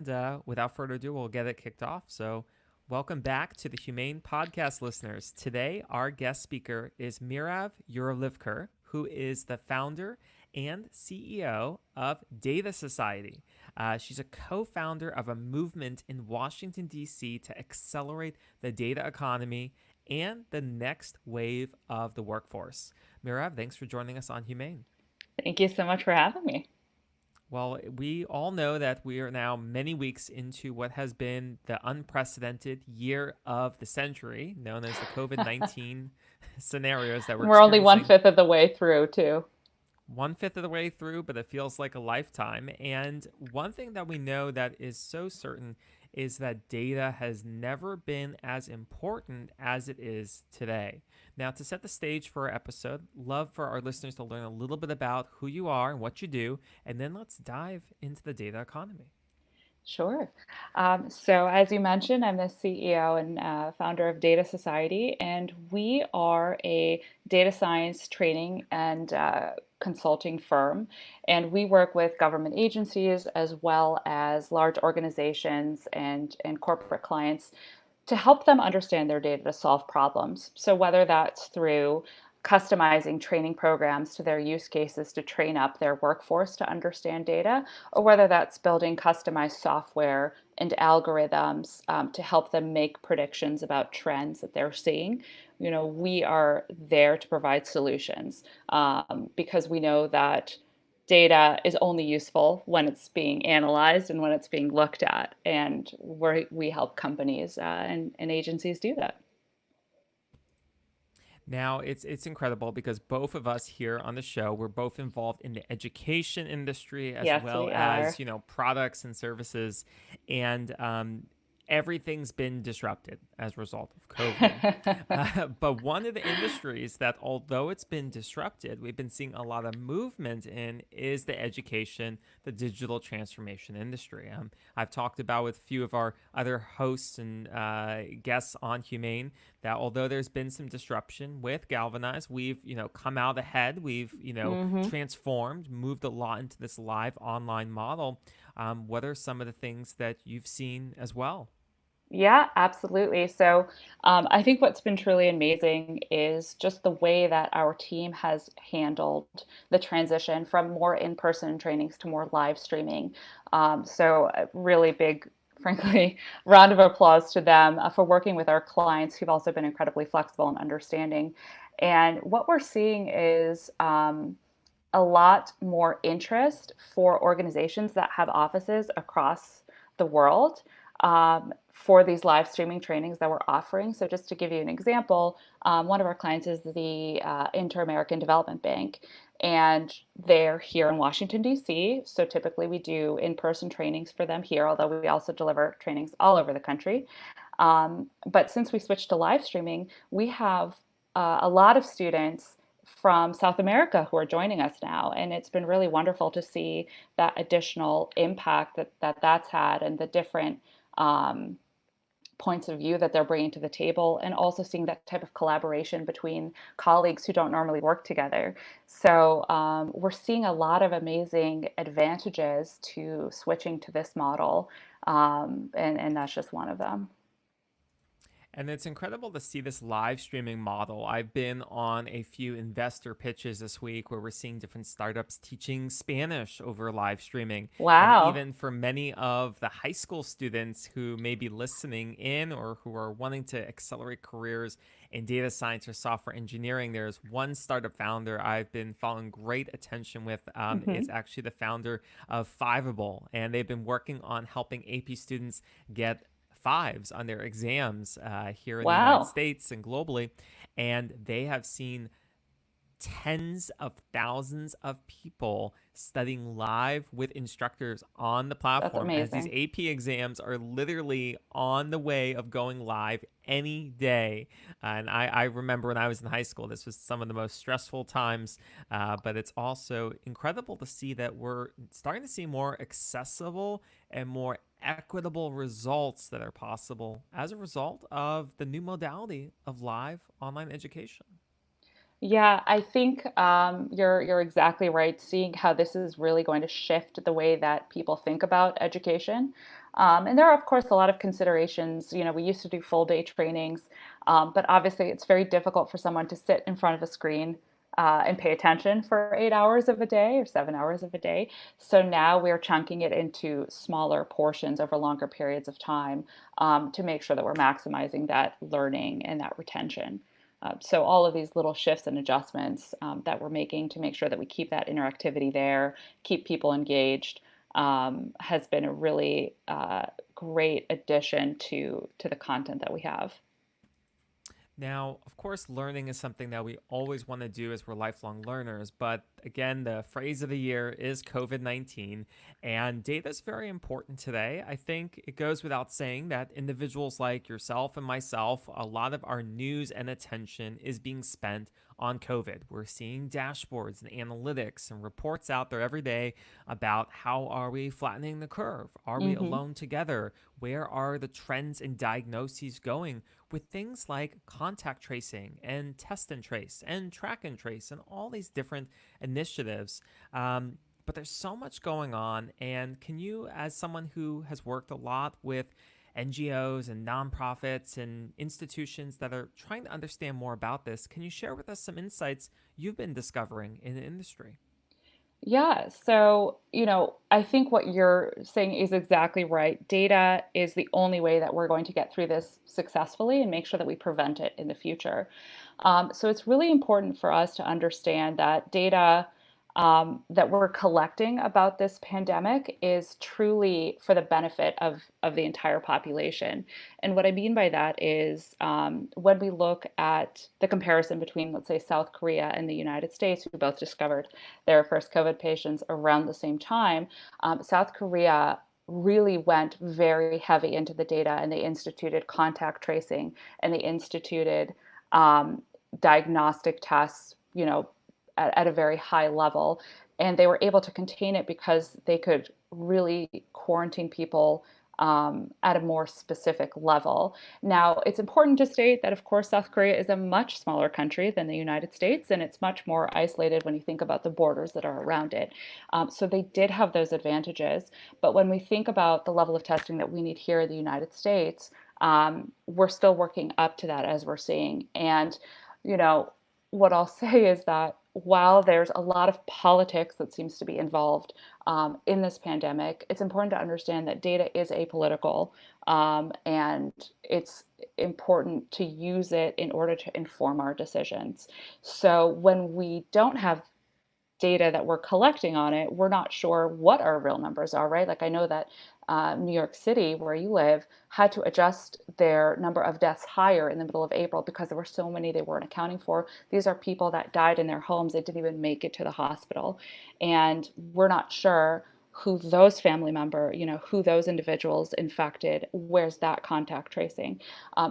without further ado, we'll get it kicked off. So, welcome back to the HumAIn podcast listeners. Today, our guest speaker is Merav Yuravlivker, who is the founder and CEO of Data Society. She's a co founder of a movement in Washington, D.C. to accelerate the data economy and the next wave of the workforce. Merav, thanks for joining us on HumAIn. Thank you so much for having me. Well, we all know that we are now many weeks into what has been the unprecedented year of the century, known as the COVID-19 scenarios that we're We're only one experiencing fifth of the way through, too. one fifth of the way through, but it feels like a lifetime. And one thing that we know that is so certain is that data has never been as important as it is today. Now, to set the stage for our episode, love for our listeners to learn a little bit about who you are and what you do, and then let's dive into the data economy. Sure. So, as you mentioned, I'm the CEO and founder of Data Society, and we are a data science training and consulting firm. And we work with government agencies as well as large organizations and corporate clients to help them understand their data to solve problems. So, whether that's through customizing training programs to their use cases to train up their workforce to understand data, or whether that's building customized software and algorithms to help them make predictions about trends that they're seeing. We are there to provide solutions because we know that data is only useful when it's being analyzed and when it's being looked at. And we help companies and agencies do that. Now, it's incredible because both of us here on the show, we're both involved in the education industry as Yes, well we as, are. products and services. And everything's been disrupted as a result of COVID. But one of the industries that, although it's been disrupted, we've been seeing a lot of movement in is the education, the digital transformation industry. I've talked about with a few of our other hosts and guests on HumAIn that although there's been some disruption with Galvanize, we've come out ahead. We've hmm transformed, moved a lot into this live online model. What are some of the things that you've seen as well? Yeah, absolutely. So I think what's been truly amazing is just the way that our team has handled the transition from more in-person trainings to more live streaming. So a really big, frankly, round of applause to them for working with our clients who've also been incredibly flexible and understanding. And what we're seeing is a lot more interest for organizations that have offices across the world for these live streaming trainings that we're offering. So, just to give you an example, one of our clients is the Inter American Development Bank, and they're here in Washington, D.C. So, typically we do in person trainings for them here, although we also deliver trainings all over the country. But since we switched to live streaming, we have a lot of students from South America who are joining us now. And it's been really wonderful to see that additional impact that's had and the different um, points of view that they're bringing to the table, and also seeing that type of collaboration between colleagues who don't normally work together. So we're seeing a lot of amazing advantages to switching to this model, and that's just one of them. And it's incredible to see this live streaming model. I've been on a few investor pitches this week where we're seeing different startups teaching Spanish over live streaming. And Wow. even for many of the high school students who may be listening in or who are wanting to accelerate careers in data science or software engineering, there's one startup founder I've been following great attention with. It's hmm actually the founder of Fiveable, and they've been working on helping AP students get fives on their exams here in the United Wow. States and globally. And they have seen tens of thousands of people studying live with instructors on the That's platform as these amazing. AP exams are literally on the way of going live any day. And I remember when I was in high school, this was some of the most stressful times, but it's also incredible to see that we're starting to see more accessible and more equitable results that are possible as a result of the new modality of live online education. Yeah, I think you're exactly right. Seeing how this is really going to shift the way that people think about education. And there are, of course, a lot of considerations. We used to do full day trainings, but obviously it's very difficult for someone to sit in front of a screen and pay attention for 8 hours of a day or 7 hours of a day. So now we're chunking it into smaller portions over longer periods of time to make sure that we're maximizing that learning and that retention. So all of these little shifts and adjustments that we're making to make sure that we keep that interactivity there, keep people engaged, has been a really great addition to the content that we have. Now, of course, learning is something that we always want to do as we're lifelong learners. But again, the phrase of the year is COVID-19, and data is very important today. I think it goes without saying that individuals like yourself and myself, a lot of our news and attention is being spent on COVID. We're seeing dashboards and analytics and reports out there every day about how are we flattening the curve? Are we Hmm. alone together? Where are the trends and diagnoses going? With things like contact tracing and test and trace and track and trace and all these different initiatives. But there's so much going on. And can you, as someone who has worked a lot with NGOs and nonprofits and institutions that are trying to understand more about this, can you share with us some insights you've been discovering in the industry? Yeah, so, I think what you're saying is exactly right. Data is the only way that we're going to get through this successfully and make sure that we prevent it in the future. So it's really important for us to understand that data that we're collecting about this pandemic is truly for the benefit of the entire population. And what I mean by that is when we look at the comparison between, let's say, South Korea and the United States, who both discovered their first COVID patients around the same time, South Korea really went very heavy into the data and they instituted contact tracing and they instituted um, diagnostic tests, at a very high level. And they were able to contain it because they could really quarantine people at a more specific level. Now, it's important to state that, of course, South Korea is a much smaller country than the United States, and it's much more isolated when you think about the borders that are around it. So they did have those advantages. But when we think about the level of testing that we need here in the United States, we're still working up to that as we're seeing. And, you know, what I'll say is that while there's a lot of politics that seems to be involved in this pandemic, it's important to understand that data is apolitical, and it's important to use it in order to inform our decisions. So when we don't have data that we're collecting on it, we're not sure what our real numbers are, right? Like I know that New York City, where you live, had to adjust their number of deaths higher in the middle of April because there were so many they weren't accounting for. These are people that died in their homes. They didn't even make it to the hospital. And we're not sure who those family member, who those individuals infected, where's that contact tracing.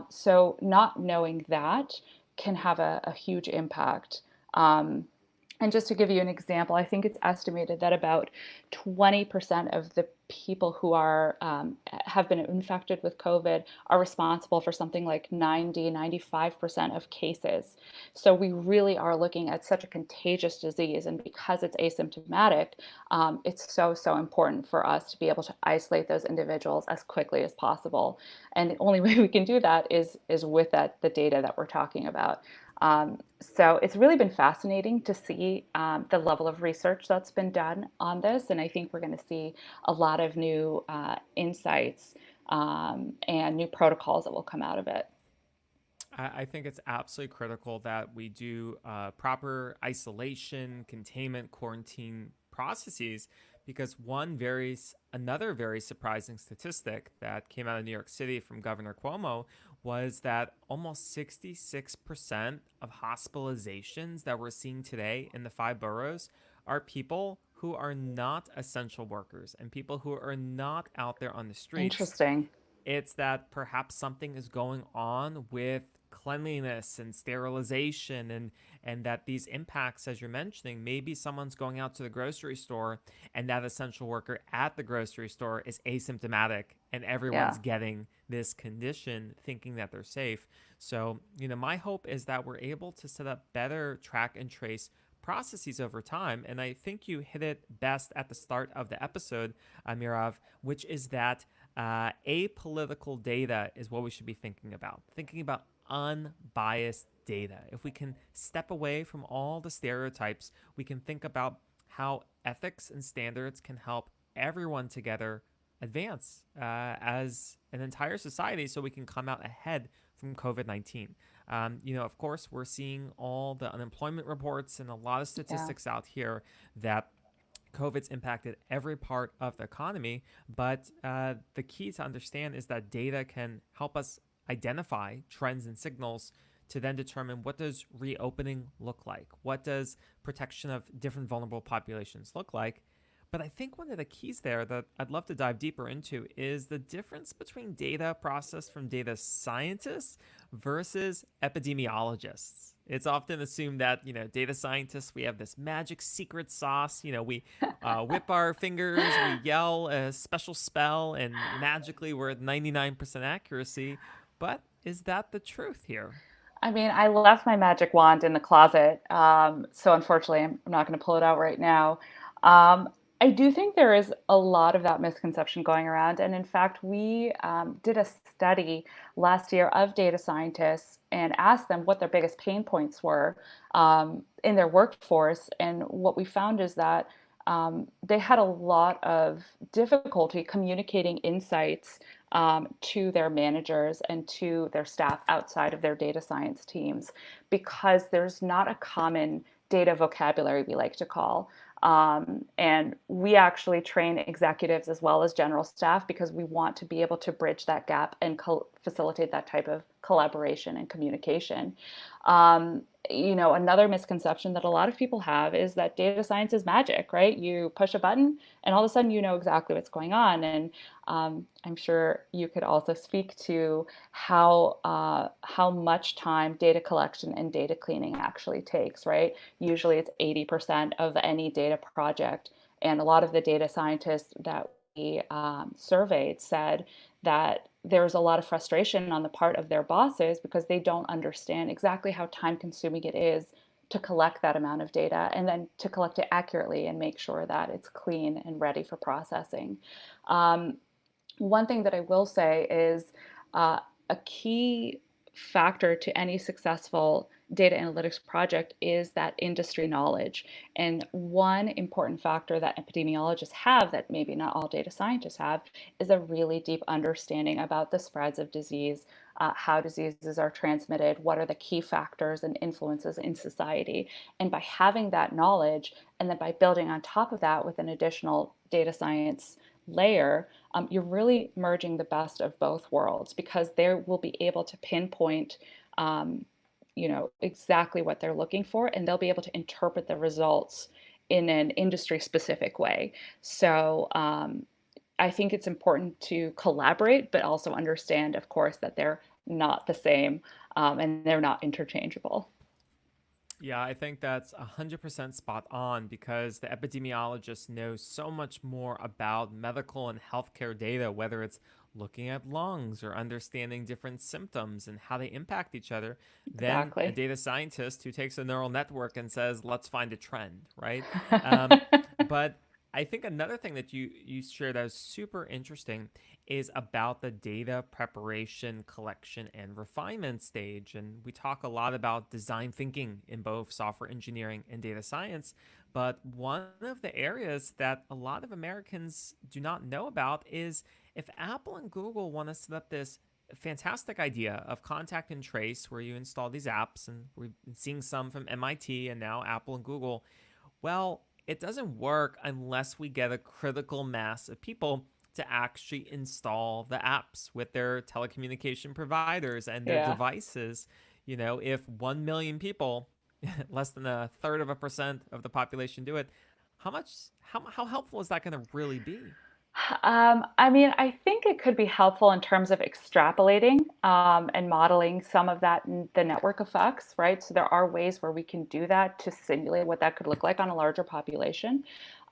So not knowing that can have a huge impact. And just to give you an example, I think it's estimated that about 20% of the people who have been infected with COVID are responsible for something like 95% of cases. So we really are looking at such a contagious disease. And because it's asymptomatic, it's so, so important for us to be able to isolate those individuals as quickly as possible. And the only way we can do that is with the data that we're talking about. So it's really been fascinating to see the level of research that's been done on this, and I think we're going to see a lot of new insights and new protocols that will come out of it. I think it's absolutely critical that we do proper isolation, containment, quarantine processes because another very surprising statistic that came out of New York City from Governor Cuomo was that almost 66% of hospitalizations that we're seeing today in the five boroughs are people who are not essential workers and people who are not out there on the streets. Interesting. It's that perhaps something is going on with cleanliness and sterilization and that these impacts as you're mentioning, maybe someone's going out to the grocery store and that essential worker at the grocery store is asymptomatic and Yeah. everyone's getting this condition thinking that they're safe. So, my hope is that we're able to set up better track and trace processes over time. And I think you hit it best at the start of the episode, Mirav, which is that Apolitical data is what we should be thinking about unbiased data. If we can step away from all the stereotypes, we can think about how ethics and standards can help everyone together advance as an entire society so we can come out ahead from COVID 19. Of course, we're seeing all the unemployment reports and a lot of Yeah. statistics out here that COVID's impacted every part of the economy, but the key to understand is that data can help us identify trends and signals to then determine what does reopening look like? What does protection of different vulnerable populations look like? But I think one of the keys there that I'd love to dive deeper into is the difference between data processed from data scientists versus epidemiologists. It's often assumed that, data scientists, we have this magic secret sauce. We whip our fingers, we yell a special spell, and magically we're at 99% accuracy. But is that the truth here? I mean, I left my magic wand in the closet, so unfortunately, I'm not going to pull it out right now. Um, I do think there is a lot of that misconception going around, and in fact, we did a study last year of data scientists and asked them what their biggest pain points were in their workforce, and what we found is that they had a lot of difficulty communicating insights to their managers and to their staff outside of their data science teams because there's not a common data vocabulary, we like to call. And we actually train executives as well as general staff because we want to be able to bridge that gap and facilitate that type of collaboration and communication. Another misconception that a lot of people have is that data science is magic, right? You push a button and all of a sudden you know exactly what's going on. And I'm sure you could also speak to how much time data collection and data cleaning actually takes, right? Usually it's 80% of any data project, and a lot of the data scientists that we surveyed said that there's a lot of frustration on the part of their bosses because they don't understand exactly how time consuming it is to collect that amount of data and then to collect it accurately and make sure that it's clean and ready for processing. Um, One thing that I will say is a key factor to any successful data analytics project is that industry knowledge. And one important factor that epidemiologists have that maybe not all data scientists have is a really deep understanding about the spreads of disease, how diseases are transmitted, what are the key factors and influences in society. And by having that knowledge, and then by building on top of that with an additional data science layer, you're really merging the best of both worlds because they will be able to pinpoint, exactly what they're looking for, and they'll be able to interpret the results in an industry specific way. So I think it's important to collaborate, but also understand, of course, that they're not the same and they're not interchangeable. Yeah, I think that's 100% spot on because the epidemiologist knows so much more about medical and healthcare data, whether it's looking at lungs or understanding different symptoms and how they impact each other, than a Exactly. data scientist who takes a neural network and says, let's find a trend, right? Um, but I think another thing that you shared that was super interesting is about the data preparation, collection, and refinement stage. And we talk a lot about design thinking in both software engineering and data science. But one of the areas that a lot of Americans do not know about is if Apple and Google want to set up this fantastic idea of contact and trace where you install these apps, and we've been seeing some from MIT and now Apple and Google. Well, it doesn't work unless we get a critical mass of people to actually install the apps with their telecommunication providers and their Yeah. devices. If 1 million people, less than a third of a percent of the population do it, how helpful is that going to really be? I mean, I think it could be helpful in terms of extrapolating and modeling some of that, the network effects, right? So there are ways where we can do that to simulate what that could look like on a larger population.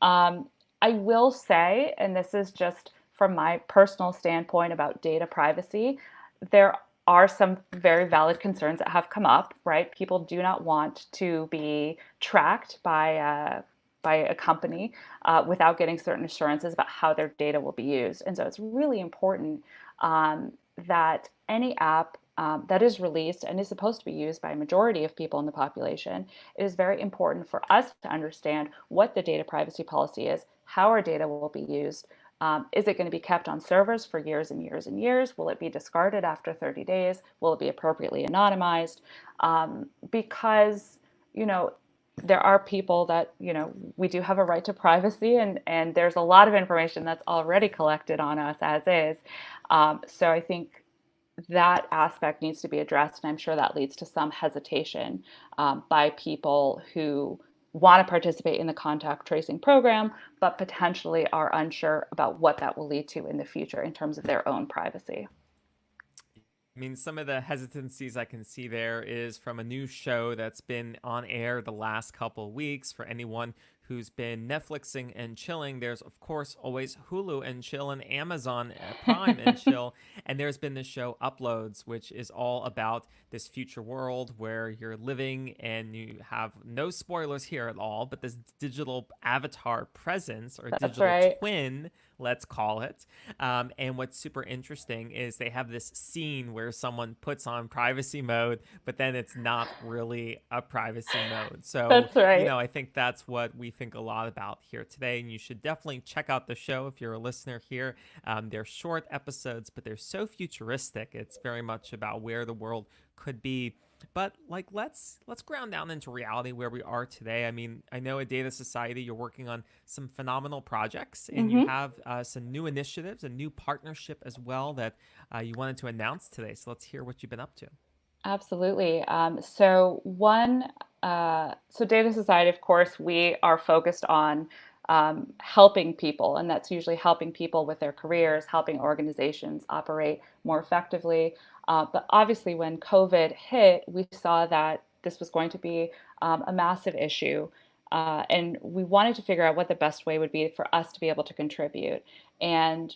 I will say, and this is just from my personal standpoint about data privacy, there are some very valid concerns that have come up, right? People do not want to be tracked by by a company without getting certain assurances about how their data will be used. And so it's really important that any app that is released and is supposed to be used by a majority of people in the population, it is very important for us to understand what the data privacy policy is, how our data will be used. Is it going to be kept on servers for years and years and years? Will it be discarded after 30 days? Will it be appropriately anonymized? Because, you know, there are people that, we do have a right to privacy, and there's a lot of information that's already collected on us as is. So I think that aspect needs to be addressed, and I'm sure that leads to some hesitation by people who want to participate in the contact tracing program, but potentially are unsure about what that will lead to in the future in terms of their own privacy. I mean, some of the hesitancies I can see there is from a new show that's been on air the last couple of weeks. For anyone who's been Netflixing and chilling, there's of course always Hulu and chill and Amazon Prime and chill. And there's been the show Uploads, which is all about this future world where you're living and you have no spoilers here at all, but this digital avatar presence or That's digital right. twin, let's call it. And what's super interesting is they have this scene where someone puts on privacy mode, but then it's not really a privacy mode. So, That's right. I think that's what we think a lot about here today. And you should definitely check out the show if you're a listener here. They're short episodes, but they're so futuristic. It's very much about where the world could be. But like, let's ground down into reality where we are today. I mean, I know at Data Society you're working on some phenomenal projects, and you Hmm. have some new initiatives, a new partnership as well that you wanted to announce today. So let's hear what you've been up to. Absolutely. So Data Society, of course, we are focused on helping people, and that's usually helping people with their careers, helping organizations operate more effectively. But obviously, when COVID hit, we saw that this was going to be a massive issue. And we wanted to figure out what the best way would be for us to be able to contribute. And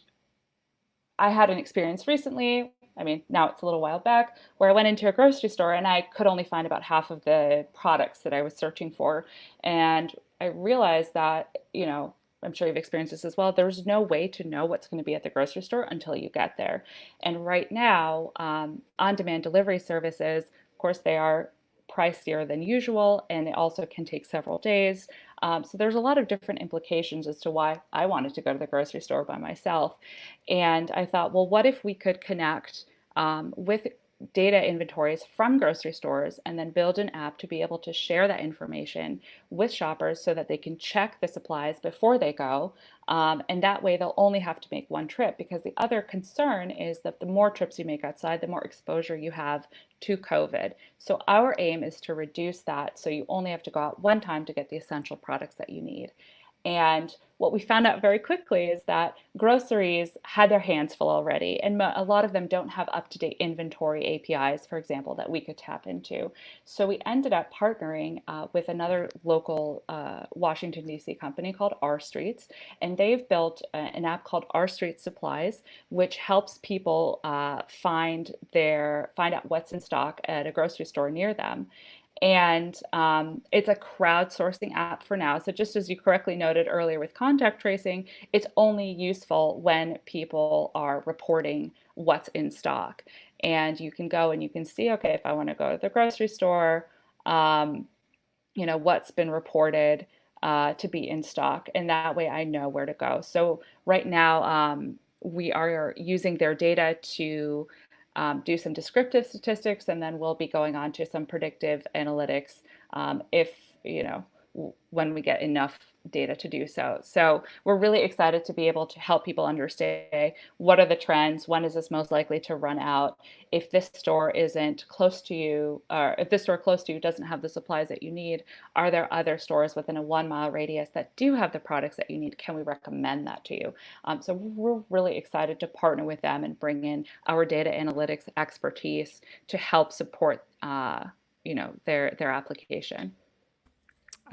I had an experience recently. I mean, now it's a little while back, where I went into a grocery store and I could only find about half of the products that I was searching for. And I realized that, I'm sure you've experienced this as well. There's no way to know what's going to be at the grocery store until you get there. And right now, on demand delivery services, of course, they are pricier than usual, and they also can take several days. So there's a lot of different implications as to why I wanted to go to the grocery store by myself. And I thought, well, what if we could connect with data inventories from grocery stores and then build an app to be able to share that information with shoppers so that they can check the supplies before they go. And that way they'll only have to make one trip, because the other concern is that the more trips you make outside, the more exposure you have to COVID. So our aim is to reduce that so you only have to go out one time to get the essential products that you need. And what we found out very quickly is that groceries had their hands full already, and a lot of them don't have up-to-date inventory APIs, for example, that we could tap into. So we ended up partnering with another local Washington, D.C. company called R Streets, and they've built an app called R Street Supplies, which helps people find out what's in stock at a grocery store near them. And it's a crowdsourcing app for now. So, just as you correctly noted earlier with contact tracing, it's only useful when people are reporting what's in stock. And you can go and you can see, okay, if I want to go to the grocery store, um, what's been reported to be in stock. And that way I know where to go. So, right now, we are using their data to do some descriptive statistics, and then we'll be going on to some predictive analytics if, when we get enough data to do so. So we're really excited to be able to help people understand what are the trends, when is this most likely to run out, if this store isn't close to you, or if this store close to you doesn't have the supplies that you need, are there other stores within a 1 mile radius that do have the products that you need? Can we recommend that to you? So we're really excited to partner with them and bring in our data analytics expertise to help support their application.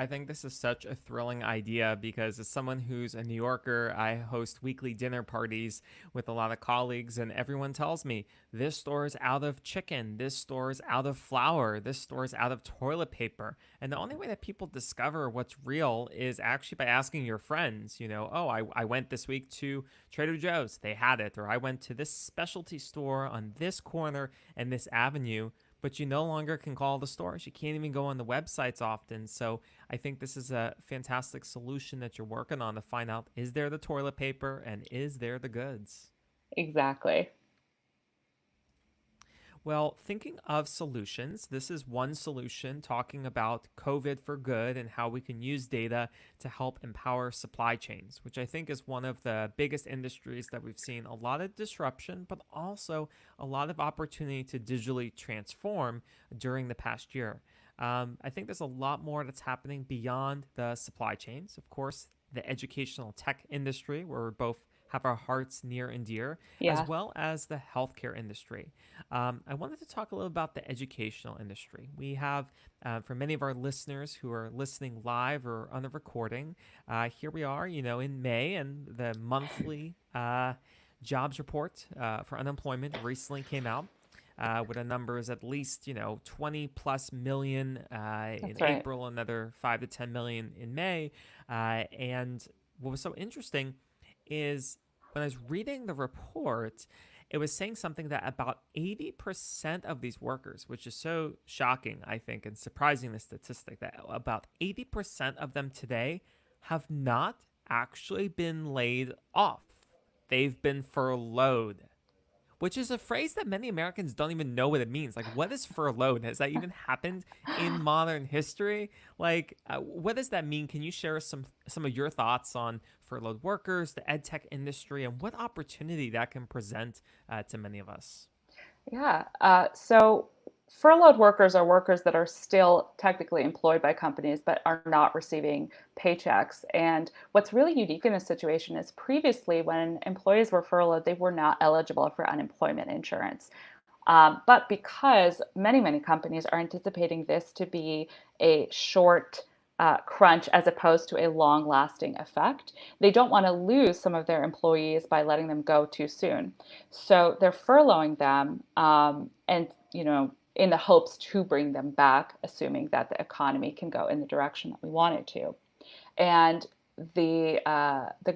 I think this is such a thrilling idea because, as someone who's a New Yorker, I host weekly dinner parties with a lot of colleagues, and everyone tells me this store is out of chicken, this store is out of flour, this store is out of toilet paper. And the only way that people discover what's real is actually by asking your friends, oh, I went this week to Trader Joe's, they had it, or I went to this specialty store on this corner and this avenue. But you no longer can call the stores. You can't even go on the websites often. So I think this is a fantastic solution that you're working on to find out, is there the toilet paper and is there the goods? Exactly. Well, thinking of solutions, this is one solution talking about COVID for good and how we can use data to help empower supply chains, which I think is one of the biggest industries that we've seen a lot of disruption, but also a lot of opportunity to digitally transform during the past year. I think there's a lot more that's happening beyond the supply chains. Of course, the educational tech industry, where we both have our hearts near and dear, as Yes. well as the healthcare industry. I wanted to talk a little about the educational industry. We have, for many of our listeners who are listening live or on the recording, here we are, in May, and the monthly jobs report for unemployment recently came out. With the numbers at least 20 plus million in That's right. April, another 5 to 10 million in May. And what was so interesting is when I was reading the report, it was saying something that about 80% of these workers, which is so shocking, I think, and surprising, the statistic that about 80% of them today have not actually been laid off. They've been furloughed, which is a phrase that many Americans don't even know what it means. Like, what is furloughed? Has that even happened in modern history? Like, what does that mean? Can you share some of your thoughts on furloughed workers, the ed tech industry, and what opportunity that can present to many of us? Yeah. So furloughed workers are workers that are still technically employed by companies but are not receiving paychecks. And what's really unique in this situation is previously, when employees were furloughed, they were not eligible for unemployment insurance. But because many, many companies are anticipating this to be a short crunch as opposed to a long lasting effect, they don't want to lose some of their employees by letting them go too soon. So they're furloughing them and, in the hopes to bring them back, assuming that the economy can go in the direction that we want it to. And the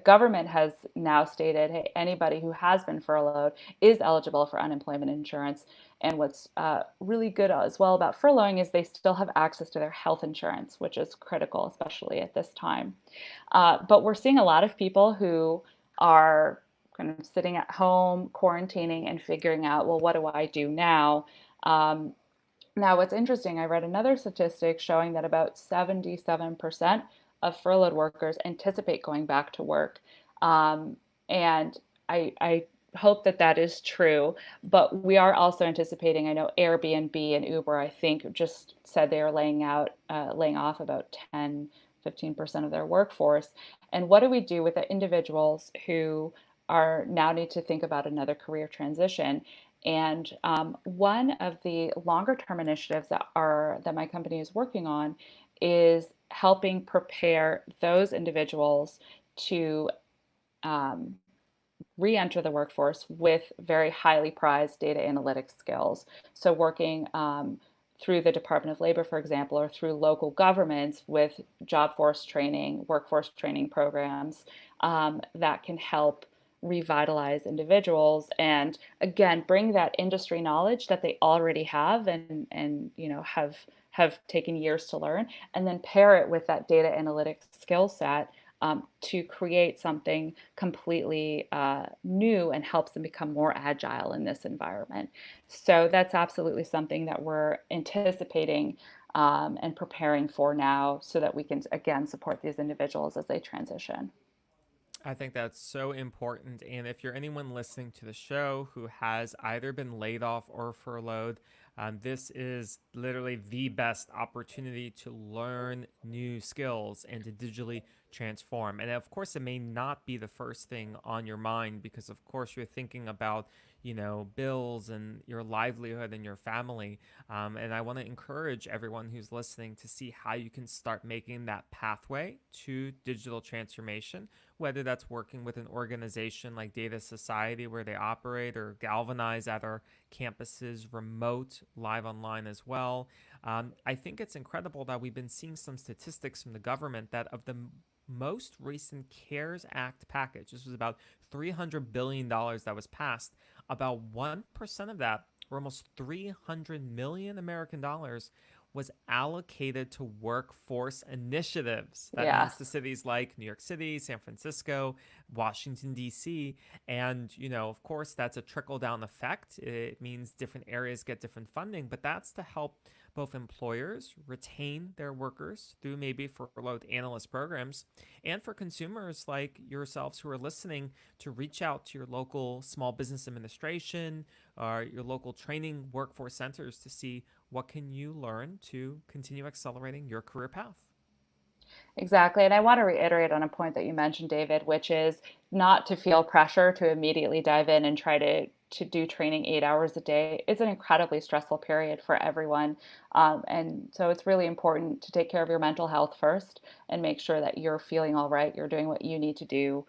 government has now stated, hey, anybody who has been furloughed is eligible for unemployment insurance. And what's really good as well about furloughing is they still have access to their health insurance, which is critical, especially at this time. But we're seeing a lot of people who are kind of sitting at home, quarantining, and figuring out, well, what do I do now? Um, Now, what's interesting, I read another statistic showing that about 77% of furloughed workers anticipate going back to work. And I hope that that is true, but we are also anticipating, I know Airbnb and Uber, I think, just said they are laying off about 10-15% of their workforce. And what do we do with the individuals who are now need to think about another career transition? And one of the longer term initiatives that my company is working on is helping prepare those individuals to um, re-enter the workforce with very highly prized data analytics skills. So working through the Department of Labor, for example, or through local governments with job force training, workforce training programs that can help revitalize individuals and again bring that industry knowledge that they already have and have taken years to learn, and then pair it with that data analytics skill set to create something completely new and helps them become more agile in this environment. So that's absolutely something that we're anticipating and preparing for now so that we can, again, support these individuals as they transition. I think that's so important. And if you're anyone listening to the show who has either been laid off or furloughed, this is literally the best opportunity to learn new skills and to digitally transform. And of course, it may not be the first thing on your mind because, of course, you're thinking about bills and your livelihood and your family. And I want to encourage everyone who's listening to see how you can start making that pathway to digital transformation, whether that's working with an organization like Data Society where they operate, or Galvanize at our campuses, remote, live online as well. I think it's incredible that we've been seeing some statistics from the government that of the most recent CARES Act package, this was about $300 billion that was passed, about 1% of that, or almost 300 million American dollars, was allocated to workforce initiatives. That means to Yes. cities like New York City, San Francisco, Washington, D.C. And, of course, that's a trickle down effect. It means different areas get different funding, but that's to help both employers retain their workers through maybe furloughed analyst programs, and for consumers like yourselves who are listening to reach out to your local small business administration or your local training workforce centers to see what can you learn to continue accelerating your career path. Exactly. And I want to reiterate on a point that you mentioned, David, which is not to feel pressure to immediately dive in and try to do training 8 hours a day. It's an incredibly stressful period for everyone. And so it's really important to take care of your mental health first and make sure that you're feeling all right. You're doing what you need to do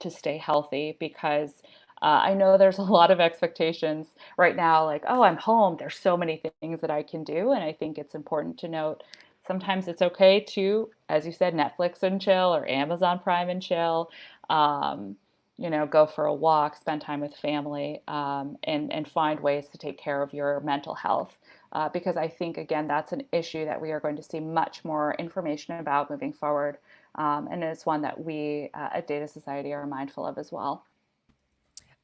to stay healthy, because I know there's a lot of expectations right now, like, oh, I'm home. There's so many things that I can do. And I think it's important to note sometimes it's okay to, as you said, Netflix and chill, or Amazon Prime and chill. Um, go for a walk, spend time with family, and find ways to take care of your mental health. Because I think, again, that's an issue that we are going to see much more information about moving forward. And it's one that we at Data Society are mindful of as well.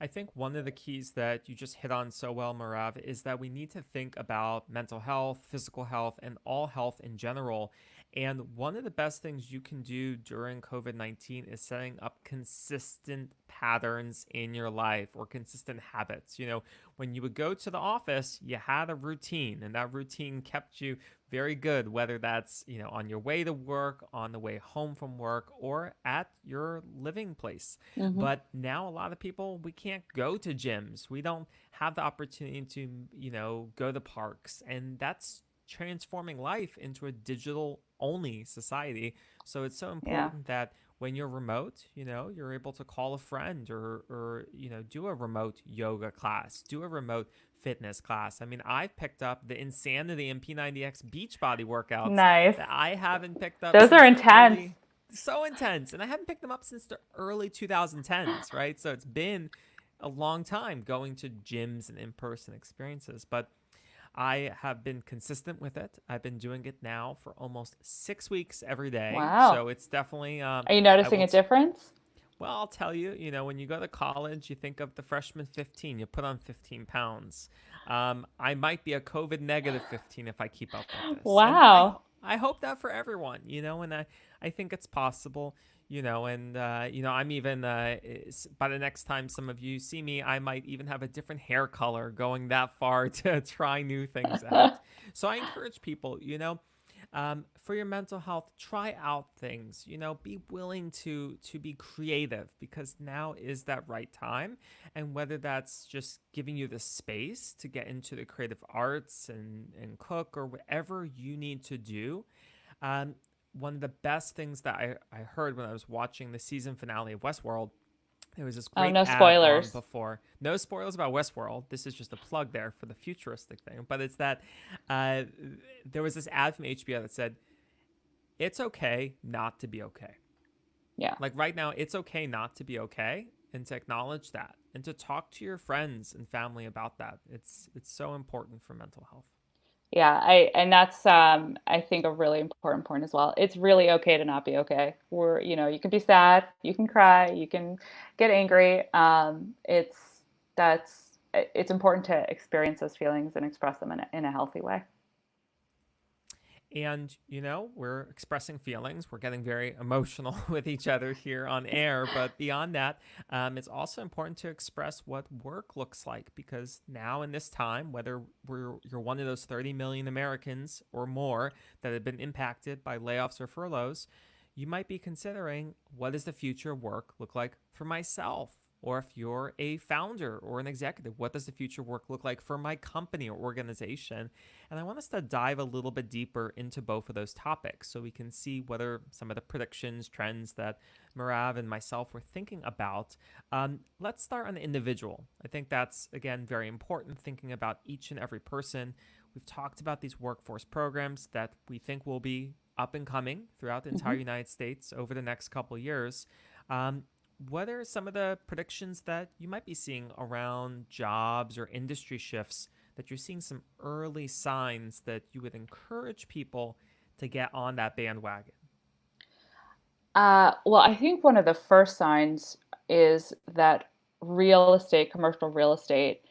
I think one of the keys that you just hit on so well, Merav, is that we need to think about mental health, physical health, and all health in general. And one of the best things you can do during COVID-19 is setting up consistent patterns in your life, or consistent habits. When you would go to the office, you had a routine, and that routine kept you very good, whether that's, on your way to work, on the way home from work, or at your living place. Hmm. But now a lot of people, we can't go to gyms. We don't have the opportunity to, go to parks. And that's transforming life into a digital only society. So it's so Yeah. important that when you're remote, you're able to call a friend, or do a remote yoga class, do a remote fitness class. I mean, I've picked up the Insanity and P90X Beachbody workouts Nice. that I haven't picked up Those are since the intense. early, so intense, and I haven't picked them up since the early 2010s, right? So it's been a long time going to gyms and in-person experiences, but I have been consistent with it. I've been doing it now for almost 6 weeks every day. Wow. So it's definitely, Are you I noticing will, a difference? well, I'll tell you, when you go to college, you think of the freshman 15, you put on 15 pounds. I might be a COVID negative 15 if I keep up with this. And Wow. I hope that for everyone, and I think it's possible, and, I'm even, by the next time some of you see me, I might even have a different hair color, going that far to try new things out. So I encourage people, for your mental health, try out things. Be willing to be creative, because now is that right time. And whether that's just giving you the space to get into the creative arts and cook, or whatever you need to do. Um, One of the best things that I heard when I was watching the season finale of Westworld, there was this Oh, great no ad on spoilers. before. No spoilers about Westworld. This is just a plug there for the futuristic thing. But it's that uh, there was this ad from HBO that said, it's okay not to be okay. Yeah. Like right now, it's okay not to be okay, and to acknowledge that, and to talk to your friends and family about that. It's so important for mental health. Yeah, and that's I think a really important point as well. It's really okay to not be okay. You can be sad, you can cry, you can get angry. It's important to experience those feelings and express them in a healthy way. And, we're expressing feelings. We're getting very emotional with each other here on air. But beyond that, it's also important to express what work looks like, because now in this time, whether you're one of those 30 million Americans or more that have been impacted by layoffs or furloughs, you might be considering, what does the future of work look like for myself? or if you're a founder or an executive, what does the future work look like for my company or organization? And I want us to dive a little bit deeper into both of those topics so we can see whether some of the predictions, trends that Merav and myself were thinking about. Let's start on the individual. I think that's, again, very important, thinking about each and every person. We've talked about these workforce programs that we think will be up and coming throughout the entire Mhm. United States over the next couple of years. Um, what are some of the predictions that you might be seeing around jobs or industry shifts that you're seeing some early signs that you would encourage people to get on that bandwagon? Well, I think one of the first signs is that real estate, commercial real estate,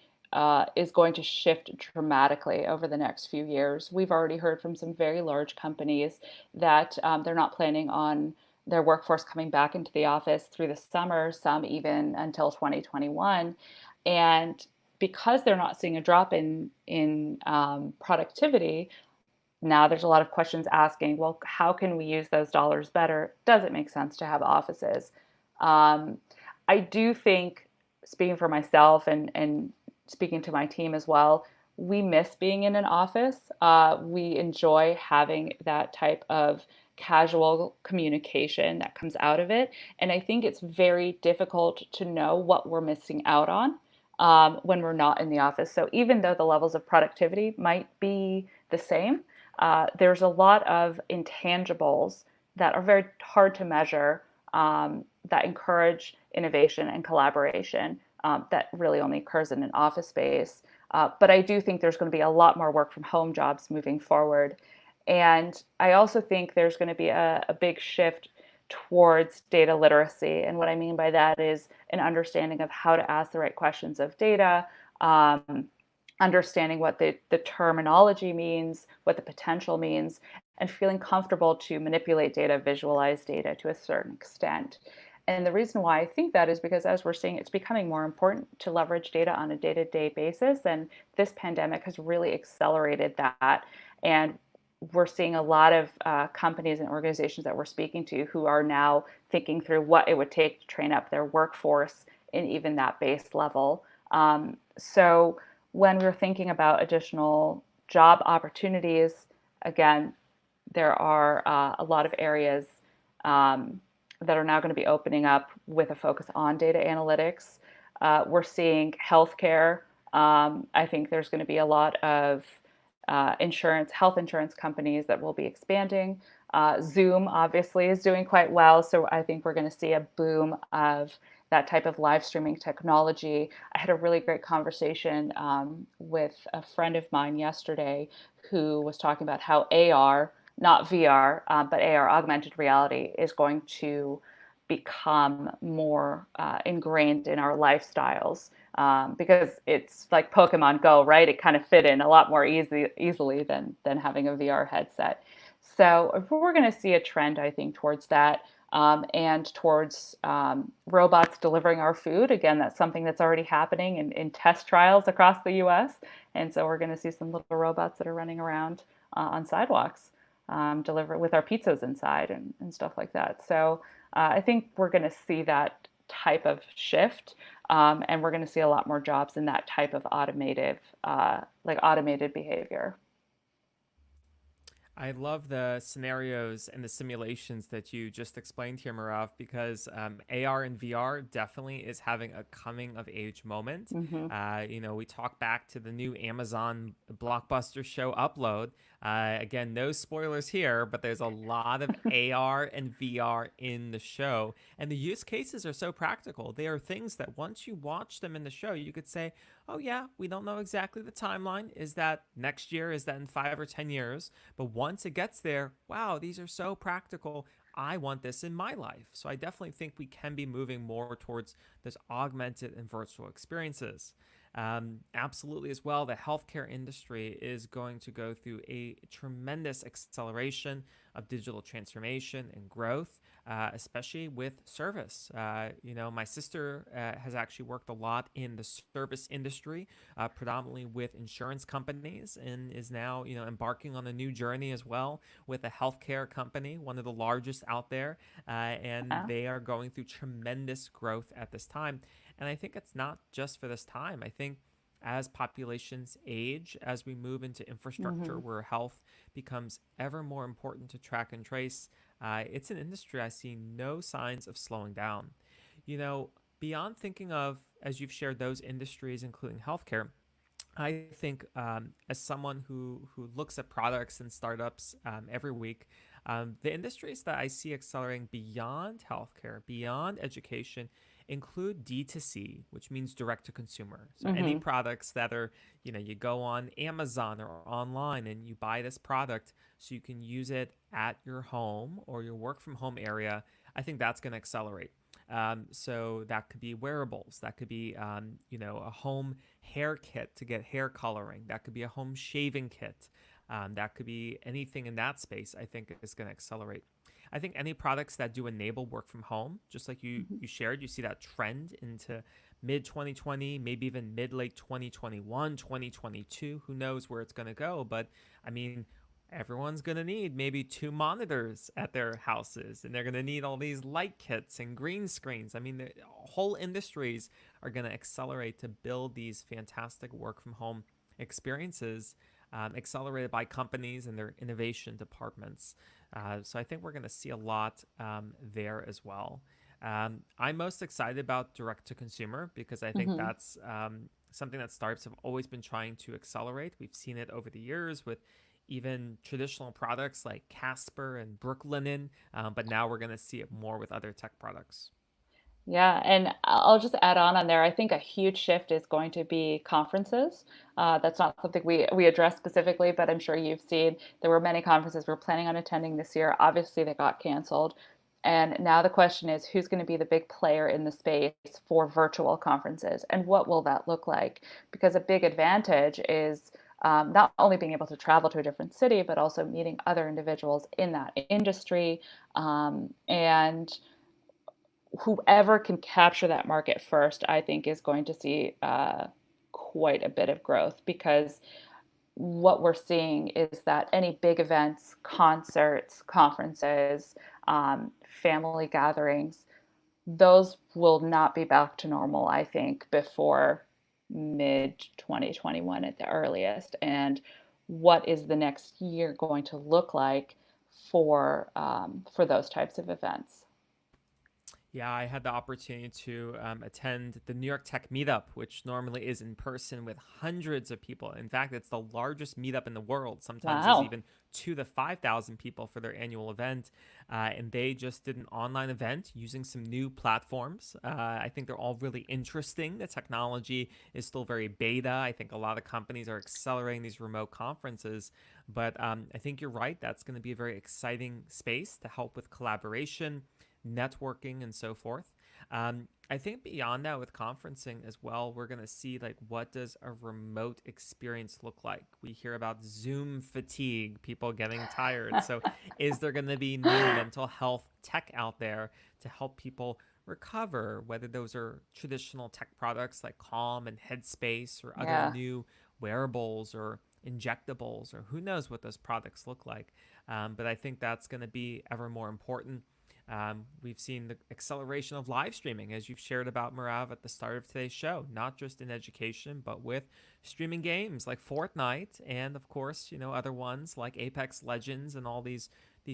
is going to shift dramatically over the next few years. We've already heard from some very large companies that they're not planning on their workforce coming back into the office through the summer, some even until 2021. And because they're not seeing a drop in productivity, now there's a lot of questions asking, well, how can we use those dollars better? Does it make sense to have offices? Um, I do think, speaking for myself and speaking to my team as well, we miss being in an office. We enjoy having that type of casual communication that comes out of it. And I think it's very difficult to know what we're missing out on when we're not in the office. So even though the levels of productivity might be the same, there's a lot of intangibles that are very hard to measure that encourage innovation and collaboration that really only occurs in an office space. But I do think there's going to be a lot more work from home jobs moving forward. And I also think there's going to be a big shift towards data literacy. And what I mean by that is an understanding of how to ask the right questions of data, um, understanding what the terminology means, what the potential means, and feeling comfortable to manipulate data, visualize data to a certain extent. And the reason why I think that is because, as we're seeing, it's becoming more important to leverage data on a day to day basis. And this pandemic has really accelerated that. And we're seeing a lot of companies and organizations that we're speaking to who are now thinking through what it would take to train up their workforce in even that base level. So when we're thinking about additional job opportunities, again, there are a lot of areas um, that are now going to be opening up with a focus on data analytics. We're seeing healthcare. I think there's going to be a lot of health insurance companies that will be expanding. Zoom obviously is doing quite well, so I think we're going to see a boom of that type of live streaming technology. I had a really great conversation with a friend of mine yesterday who was talking about how AR, not VR, but AR, augmented reality, is going to become more ingrained in our lifestyles because it's like Pokemon Go, right? It kind of fit in a lot more easily than having a VR headset. So we're going to see a trend, I think, towards that and towards robots delivering our food. Again, that's something that's already happening in test trials across the US. And so we're going to see some little robots that are running around on sidewalks, deliver with our pizzas inside and stuff like that. So I think we're going to see that type of shift. And we're going to see a lot more jobs in that type of automated behavior. I love the scenarios and the simulations that you just explained here, Marav, because AR and VR definitely is having a coming of age moment. Hmm. We talk back to the new Amazon blockbuster show Upload. Again, no spoilers here, but there's a lot of AR and VR in the show. And the use cases are so practical. They are things that once you watch them in the show, you could say, oh, yeah, we don't know exactly the timeline. Is that next year? Is that in 5 or 10 years? But once it gets there, wow, these are so practical. I want this in my life. So I definitely think we can be moving more towards those augmented and virtual experiences. Absolutely, as well, the healthcare industry is going to go through a tremendous acceleration of digital transformation and growth, especially with service. My sister has actually worked a lot in the service industry, predominantly with insurance companies, and is now, embarking on a new journey as well with a healthcare company, one of the largest out there, and Yeah. they are going through tremendous growth at this time. And I think it's not just for this time. I think as populations age, as we move into infrastructure Hmm. where health becomes ever more important to track and trace, it's an industry I see no signs of slowing down. You know, beyond thinking of, as you've shared, those industries, including healthcare, I think as someone who looks at products and startups every week, the industries that I see accelerating beyond healthcare, beyond education, include D2C, which means direct to consumer. So any Hmm. products that are, you go on Amazon or online and you buy this product so you can use it at your home or your work from home area, I think that's going to accelerate. So that could be wearables, that could be, a home hair kit to get hair coloring, that could be a home shaving kit, that could be anything in that space. I think is going to accelerate. I think any products that do enable work from home, just like you shared, you see that trend into mid 2020, maybe even mid late 2021, 2022. Who knows where it's going to go? But I mean, everyone's going to need maybe two monitors at their houses, and they're going to need all these light kits and green screens. I mean, the whole industries are going to accelerate to build these fantastic work from home experiences, accelerated by companies and their innovation departments. So I think we're going to see a lot there as well. I'm most excited about direct to consumer because I think Hmm. that's something that startups have always been trying to accelerate. We've seen it over the years with even traditional products like Casper and Brooklinen, but now we're going to see it more with other tech products. Yeah, and I'll just add on there. I think a huge shift is going to be conferences. That's not something we addressed specifically, but I'm sure you've seen there were many conferences we're planning on attending this year. Obviously, they got canceled, and now the question is who's going to be the big player in the space for virtual conferences, and what will that look like? Because a big advantage is not only being able to travel to a different city, but also meeting other individuals in that industry, and whoever can capture that market first, I think, is going to see quite a bit of growth because what we're seeing is that any big events, concerts, conferences, family gatherings, those will not be back to normal, I think, before mid 2021 at the earliest. And what is the next year going to look like for those types of events? Yeah, I had the opportunity to attend the New York Tech Meetup, which normally is in person with hundreds of people. In fact, it's the largest meetup in the world. Sometimes there's Wow. even 2 to 5,000 people for their annual event. And they just did an online event using some new platforms. I think they're all really interesting. The technology is still very beta. I think a lot of companies are accelerating these remote conferences. But I think you're right. That's going to be a very exciting space to help with collaboration, networking, and so forth. I think beyond that with conferencing as well, we're going to see like what does a remote experience look like? We hear about Zoom fatigue, people getting tired. So is there going to be new mental health tech out there to help people recover, whether those are traditional tech products like Calm and Headspace or other Yeah, new wearables or injectables, or who knows what those products look like. But I think that's going to be ever more important. We've seen the acceleration of live streaming, as you've shared about, Merav, at the start of today's show, not just in education, but with streaming games like Fortnite, and of course, other ones like Apex Legends and all these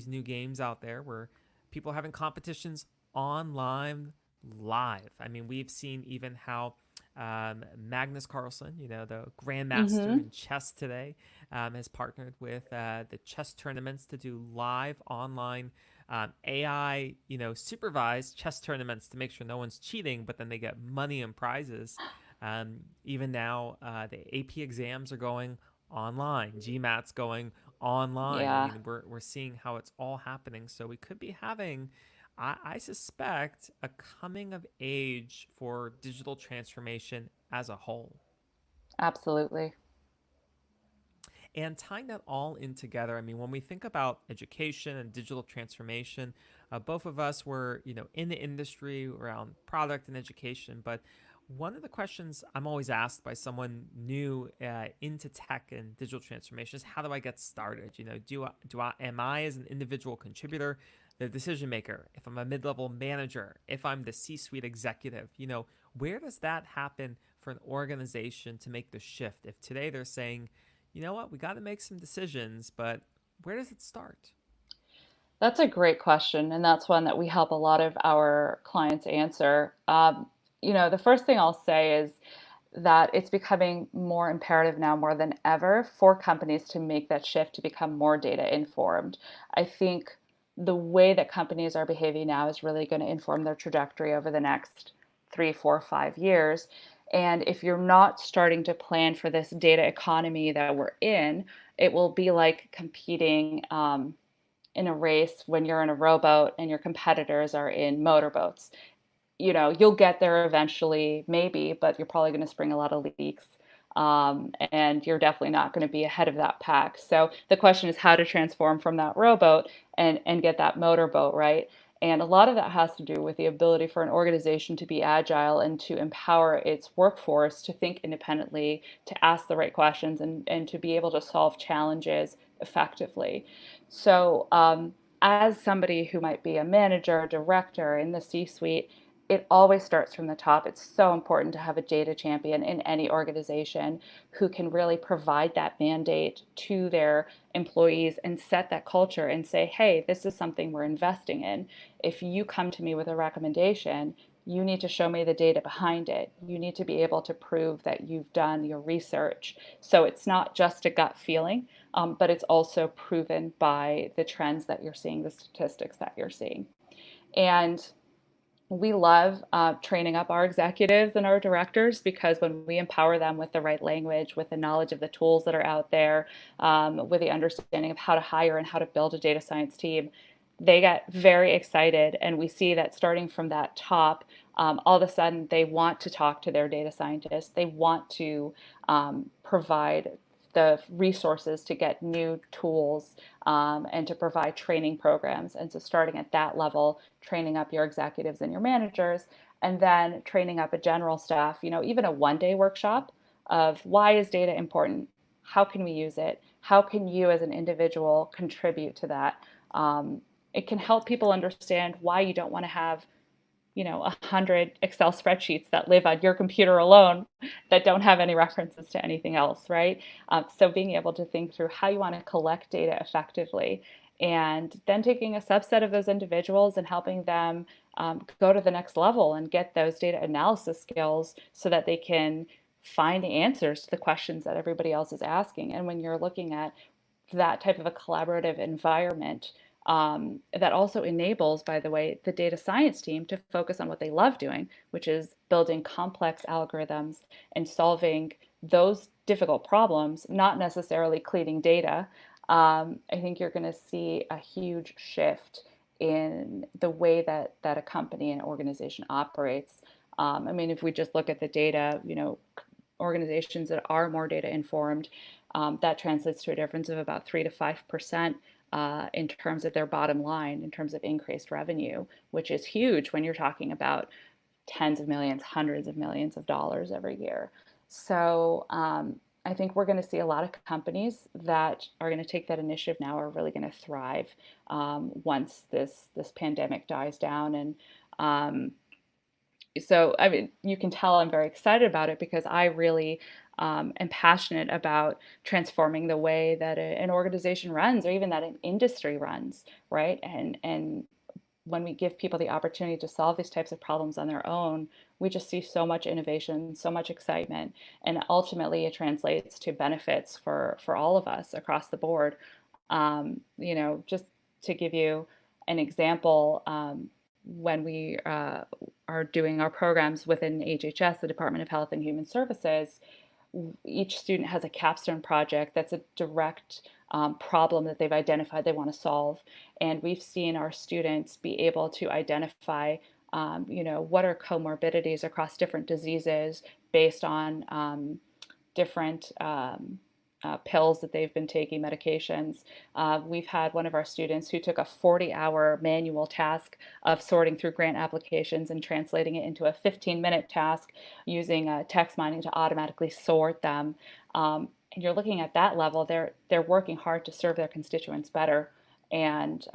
new games out there where people are having competitions online live. I mean, we've seen even how Magnus Carlsen, the grandmaster mhm. in chess today, has partnered with the chess tournaments to do live online AI, supervised chess tournaments to make sure no one's cheating, but then they get money and prizes. Even now, the AP exams are going online, GMAT's going online. I Yeah, mean, we're seeing how it's all happening. So we could be having, I suspect, a coming of age for digital transformation as a whole. absolutely. And tying that all in together, I mean, when we think about education and digital transformation, both of us were, in the industry around product and education. But one of the questions I'm always asked by someone new into tech and digital transformation is, how do I get started? Am I as an individual contributor, the decision maker? If I'm a mid-level manager, if I'm the C-suite executive, Where does that happen for an organization to make the shift? If today they're saying, you know what, we got to make some decisions, but where does it start? That's a great question, and that's one that we help a lot of our clients answer. The first thing I'll say is that it's becoming more imperative now more than ever for companies to make that shift to become more data informed. I think the way that companies are behaving now is really going to inform their trajectory over the next 3, 4, 5 years. And if you're not starting to plan for this data economy that we're in, it will be like competing. In a race when you're in a rowboat and your competitors are in motorboats. You'll get there eventually, maybe, but you're probably going to spring a lot of leaks. And you're definitely not going to be ahead of that pack. So the question is how to transform from that rowboat and get that motorboat, right? And a lot of that has to do with the ability for an organization to be agile and to empower its workforce to think independently, to ask the right questions, and to be able to solve challenges effectively. So, as somebody who might be a manager, director in the C suite, it always starts from the top. It's so important to have a data champion in any organization who can really provide that mandate to their employees and set that culture and say, hey, this is something we're investing in. If you come to me with a recommendation, you need to show me the data behind it. You need to be able to prove that you've done your research. So it's not just a gut feeling, but it's also proven by the trends that you're seeing, the statistics that you're seeing. And we love training up our executives and our directors because when we empower them with the right language, with the knowledge of the tools that are out there, with the understanding of how to hire and how to build a data science team, they get very excited. And we see that starting from that top, all of a sudden they want to talk to their data scientists. They want to provide the resources to get new tools and to provide training programs. And so, starting at that level, training up your executives and your managers, and then training up a general staff, even a 1 day workshop of why is data important? How can we use it? How can you as an individual contribute to that? It can help people understand why you don't want to have 100 Excel spreadsheets that live on your computer alone that don't have any references to anything else, right? So being able to think through how you want to collect data effectively and then taking a subset of those individuals and helping them go to the next level and get those data analysis skills so that they can find the answers to the questions that everybody else is asking. And when you're looking at that type of a collaborative environment, that also enables, by the way, the data science team to focus on what they love doing, which is building complex algorithms and solving those difficult problems, not necessarily cleaning data. I think you're going to see a huge shift in the way that a company and organization operates. I mean, if we just look at the data, organizations that are more data informed, that translates to a difference of about 3 to 5% in terms of their bottom line, in terms of increased revenue, which is huge when you're talking about tens of millions, hundreds of millions of dollars every year. So I think we're going to see a lot of companies that are going to take that initiative now are really going to thrive once this pandemic dies down. And so I mean, you can tell I'm very excited about it because I really am passionate about transforming the way that an organization runs, or even that an industry runs, right? And when we give people the opportunity to solve these types of problems on their own, we just see so much innovation, so much excitement, and ultimately it translates to benefits for all of us across the board. Just to give you an example, when we are doing our programs within HHS, the Department of Health and Human Services, each student has a capstone project that's a direct problem that they've identified they want to solve. And we've seen our students be able to identify, what are comorbidities across different diseases based on different pills that they've been taking, medications. We've had one of our students who took a 40-hour manual task of sorting through grant applications and translating it into a 15-minute task using text mining to automatically sort them. And you're looking at that level, they're working hard to serve their constituents better. And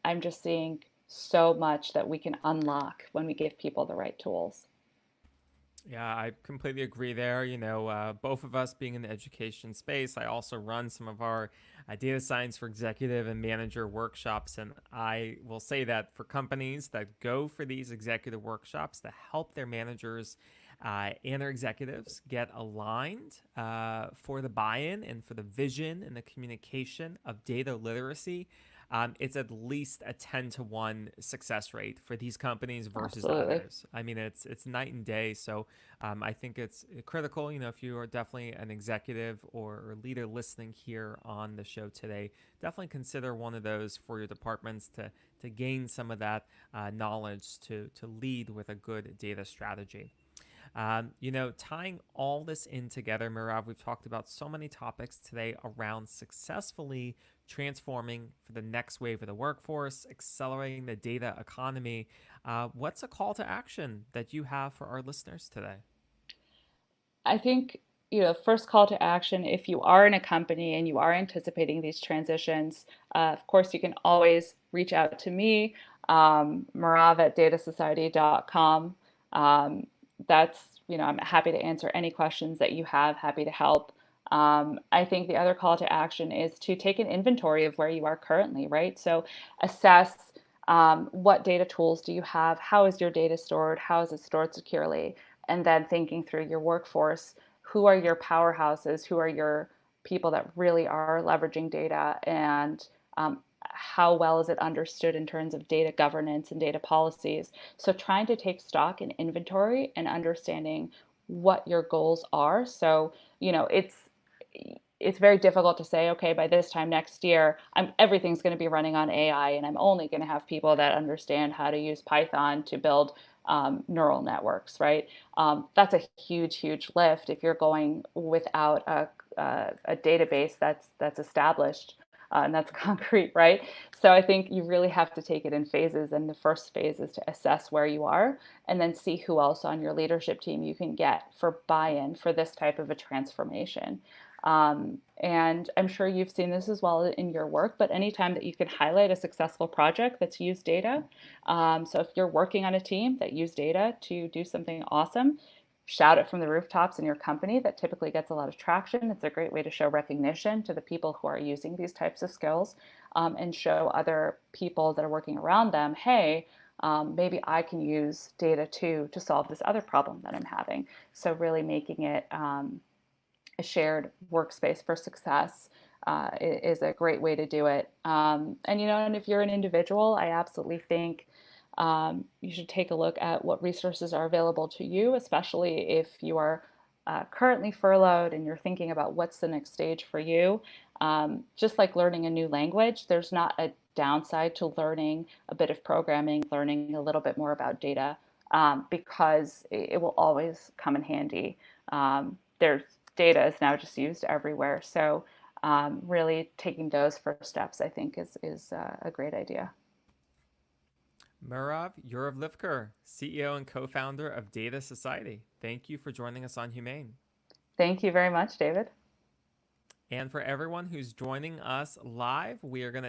I'm just seeing so much that we can unlock when we give people the right tools. Yeah, I completely agree there. Both of us being in the education space, I also run some of our data science for executive and manager workshops. And I will say that for companies that go for these executive workshops to help their managers and their executives get aligned for the buy in and for the vision and the communication of data literacy, it's at least a 10-to-1 success rate for these companies versus the Absolutely. others. I mean, it's night and day. So I think it's critical. If you are definitely an executive or leader listening here on the show today, definitely consider one of those for your departments to gain some of that knowledge to lead with a good data strategy. Tying all this in together, Mirav, we've talked about so many topics today around successfully transforming for the next wave of the workforce, accelerating the data economy. What's a call to action that you have for our listeners today? I think, first call to action, if you are in a company and you are anticipating these transitions, of course, you can always reach out to me, Merav at datasociety.com. Um, I'm happy to answer any questions that you have, happy to help. I think the other call to action is to take an inventory of where you are currently, right? So assess what data tools do you have? How is your data stored? How is it stored securely? And then thinking through your workforce, who are your powerhouses? Who are your people that really are leveraging data? And how well is it understood in terms of data governance and data policies? So trying to take stock and inventory and understanding what your goals are. So, you know, it's very difficult to say, okay, by this time next year, everything's going to be running on AI, and I'm only going to have people that understand how to use Python to build neural networks, right? That's a huge, huge lift if you're going without a database that's established and that's concrete, right? So I think you really have to take it in phases, and the first phase is to assess where you are, and then see who else on your leadership team you can get for buy-in for this type of a transformation. And I'm sure you've seen this as well in your work, but anytime that you can highlight a successful project that's used data, so if you're working on a team that use data to do something awesome, shout it from the rooftops in your company. That typically gets a lot of traction. It's a great way to show recognition to the people who are using these types of skills, and show other people that are working around them, hey, maybe I can use data too to solve this other problem that I'm having. So really making it a shared workspace for success is a great way to do it. And if you're an individual, I absolutely think you should take a look at what resources are available to you, especially if you are currently furloughed and you're thinking about what's the next stage for you. Just like learning a new language, there's not a downside to learning a bit of programming, learning a little bit more about data, because it will always come in handy. There's data is now just used everywhere. So really taking those first steps, I think, is a great idea. Merav Yuravlivker, CEO and co founder of Data Society. Thank you for joining us on HumAIn. Thank you very much, David. And for everyone who's joining us live, we are going to